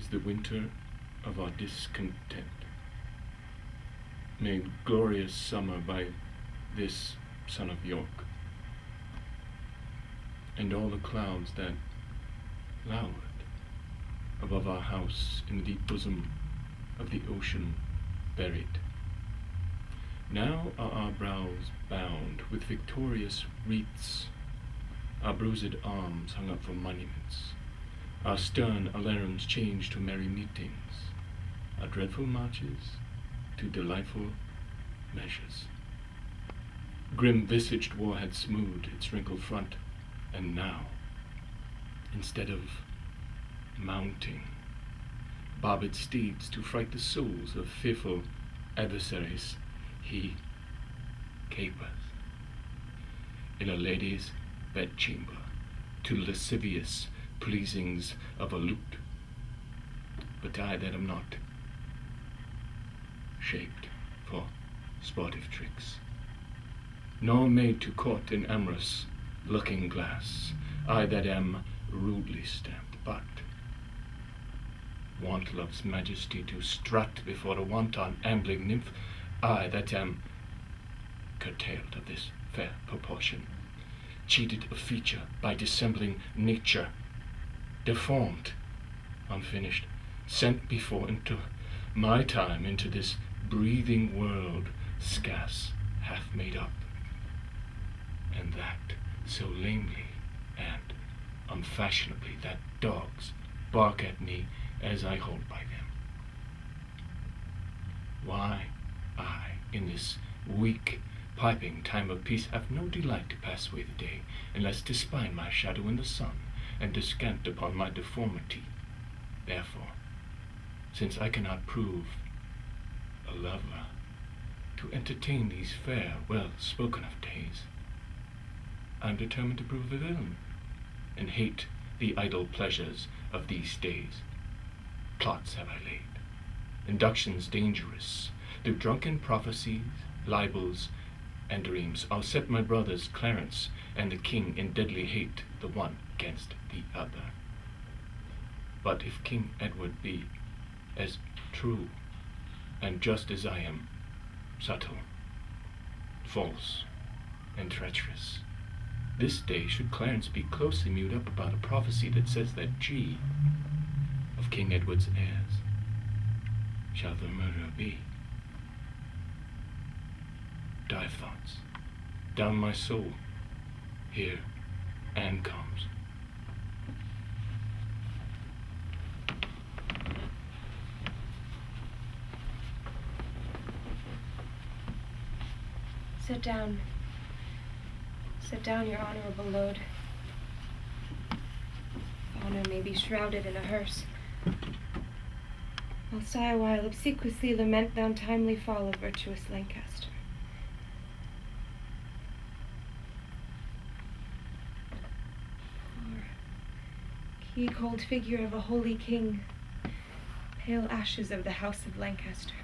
is the winter of our discontent, made glorious summer by this son of York, and all the clouds that lowered above our house in the deep bosom of the ocean buried. Now are our brows bound with victorious wreaths, our bruised arms hung up for monuments, our stern alarums changed to merry meetings, our dreadful marches to delightful measures. Grim-visaged war had smoothed its wrinkled front, and now, instead of mounting barbed steeds to fright the souls of fearful adversaries, he capers in a lady's bedchamber to lascivious pleasings of a lute. But I that am not shaped for sportive tricks, nor made to court an amorous looking glass, I that am rudely stamped, but want love's majesty to strut before a wanton ambling nymph, I that am curtailed of this fair proportion, cheated of feature by dissembling nature, deformed, unfinished, sent before into my time into this breathing world scarce hath made up, and that so lamely and unfashionably that dogs bark at me as I hold by them. Why, I, in this weak, piping time of peace, have no delight to pass away the day, unless to spy my shadow in the sun, and descant upon my deformity. Therefore, since I cannot prove a lover to entertain these fair, well-spoken of days, I am determined to prove a villain, and hate the idle pleasures of these days. Plots have I laid, inductions dangerous, through drunken prophecies, libels, and dreams. I'll set my brothers Clarence and the king in deadly hate, the one against the other. But if King Edward be as true and just as I am subtle, false, and treacherous, this day should Clarence be closely mewed up about a prophecy that says that G of King Edward's heirs shall the murderer be. Dive thoughts down my soul. Here Anne comes. Sit down. Sit down, your honorable lord. Honor may be shrouded in a hearse. Whilst I awhile obsequiously lament the untimely fall of virtuous Lancaster. For, key cold figure of a holy king, pale ashes of the house of Lancaster,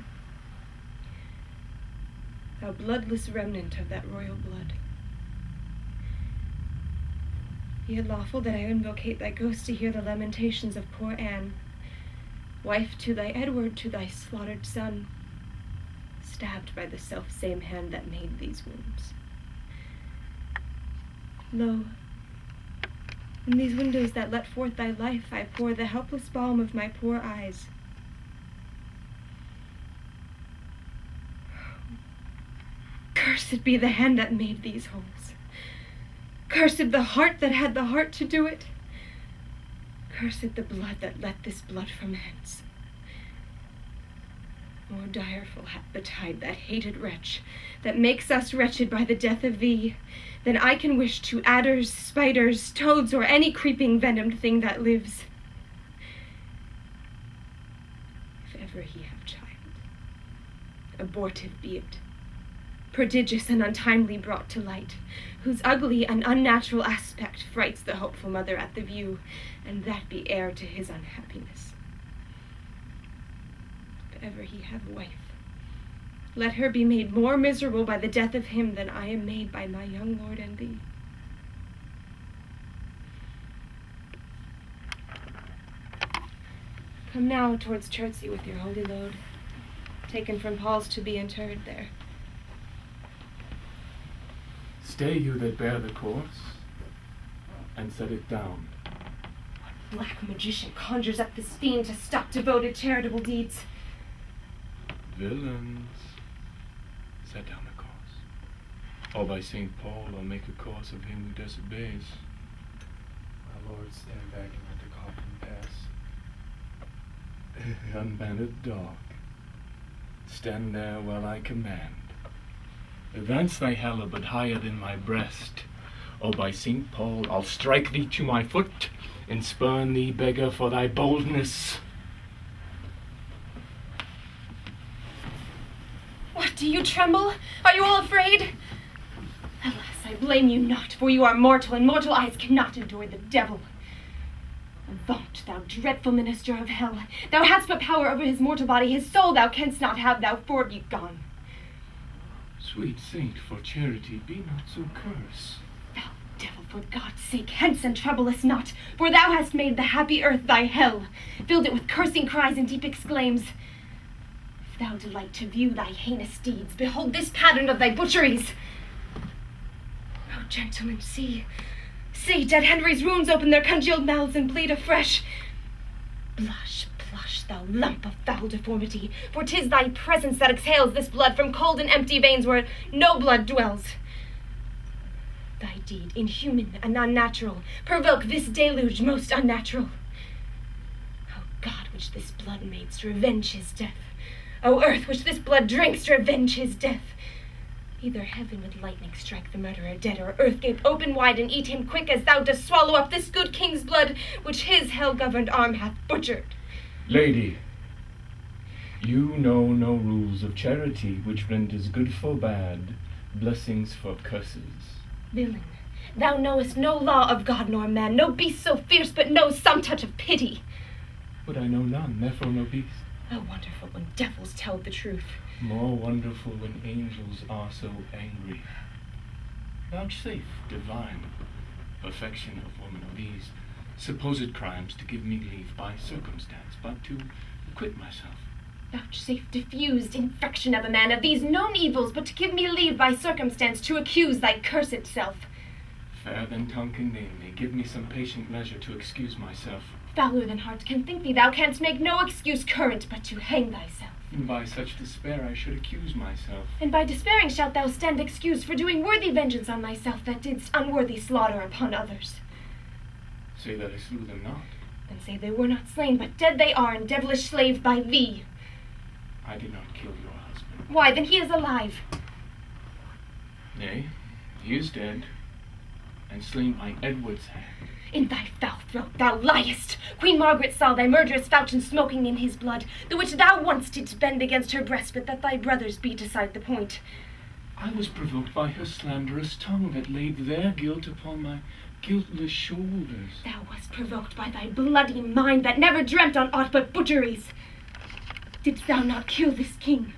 thou bloodless remnant of that royal blood, be it lawful that I invocate thy ghost to hear the lamentations of poor Anne, wife to thy Edward, to thy slaughtered son, stabbed by the self-same hand that made these wounds. Lo, in these windows that let forth thy life, I pour the helpless balm of my poor eyes. Cursed be the hand that made these holes. Cursed the heart that had the heart to do it. Cursed the blood that let this blood from hence. More direful hath betide that hated wretch that makes us wretched by the death of thee, than I can wish to adders, spiders, toads, or any creeping venomed thing that lives. If ever he have child, abortive be it, prodigious and untimely brought to light, whose ugly and unnatural aspect frights the hopeful mother at the view, and that be heir to his unhappiness. If ever he have wife, let her be made more miserable by the death of him than I am made by my young lord and thee. Come now towards Chertsey with your holy load, taken from Paul's to be interred there. Stay you that bear the corse, and set it down. What black magician conjures up this fiend to stop devoted charitable deeds? Villains, set down the corse, or by St. Paul, I'll make a corse of him who disobeys. My lord, stand back and let the coffin pass. Unbanded dog, stand there while I command. Advance thy halberd higher than my breast, or by St. Paul, I'll strike thee to my foot, and spurn thee, beggar, for thy boldness. What, do you tremble? Are you all afraid? Alas, I blame you not, for you are mortal, and mortal eyes cannot endure the devil. Avaunt, thou dreadful minister of hell! Thou hadst but power over his mortal body, his soul thou canst not have, thou be gone. Sweet saint, for charity, be not so curse. Thou devil, for God's sake, hence and trouble us not, for thou hast made the happy earth thy hell, filled it with cursing cries and deep exclaims. If thou delight to view thy heinous deeds, behold this pattern of thy butcheries. Oh, gentlemen, see, see, dead Henry's wounds open their congealed mouths and bleed afresh. Blush, blush, thou lump of foul deformity, for 'tis thy presence that exhales this blood from cold and empty veins where no blood dwells. Thy deed, inhuman and unnatural, provoke this deluge most unnatural. O God, which this blood makes, revenge his death. O earth, which this blood drinks, revenge his death. Either heaven with lightning strike the murderer dead, or earth gape open wide and eat him quick, as thou dost swallow up this good king's blood, which his hell-governed arm hath butchered. Lady, you know no rules of charity, which renders good for bad, blessings for curses. Villain, thou knowest no law of God nor man, no beast so fierce but knows some touch of pity. But I know none, therefore no beast. How wonderful when devils tell the truth. More wonderful when angels are so angry. Vouchsafe, divine perfection of woman, of these supposed crimes to give me leave by circumstance, but to acquit myself. Vouchsafe diffused infection of a man of these known evils, but to give me leave by circumstance to accuse thy cursed self. Fair than tongue can name me, give me some patient leisure to excuse myself. Fouler than heart can think thee, thou canst make no excuse current but to hang thyself. And by such despair I should accuse myself. And by despairing shalt thou stand excused for doing worthy vengeance on thyself that didst unworthy slaughter upon others. Say that I slew them not. Then say they were not slain, but dead they are, and devilish slaved by thee. I did not kill your husband. Why, then he is alive. Nay, he is dead, and slain by Edward's hand. In thy foul throat thou liest. Queen Margaret saw thy murderous falchion smoking in his blood, the which thou once didst bend against her breast, but that thy brothers beat aside the point. I was provoked by her slanderous tongue that laid their guilt upon my guiltless shoulders. Thou wast provoked by thy bloody mind that never dreamt on aught but butcheries. Didst thou not kill this king?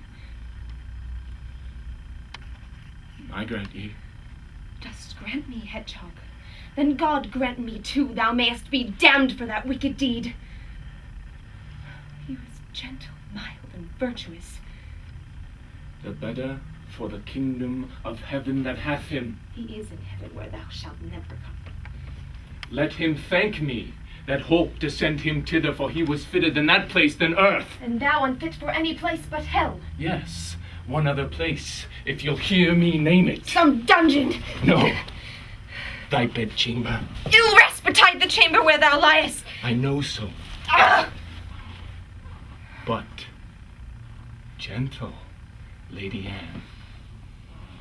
I grant ye. Dost grant me, hedgehog? Then God grant me too, thou mayest be damned for that wicked deed. He was gentle, mild, and virtuous. The better for the kingdom of heaven that hath him. He is in heaven where thou shalt never come. Let him thank me that hope to send him thither, for he was fitter than that place than earth. And thou unfit for any place but hell. Yes, one other place, if you'll hear me name it. Some dungeon. No, thy bedchamber. Ill rest betide the chamber where thou liest. I know so. Ah! But gentle, Lady Anne.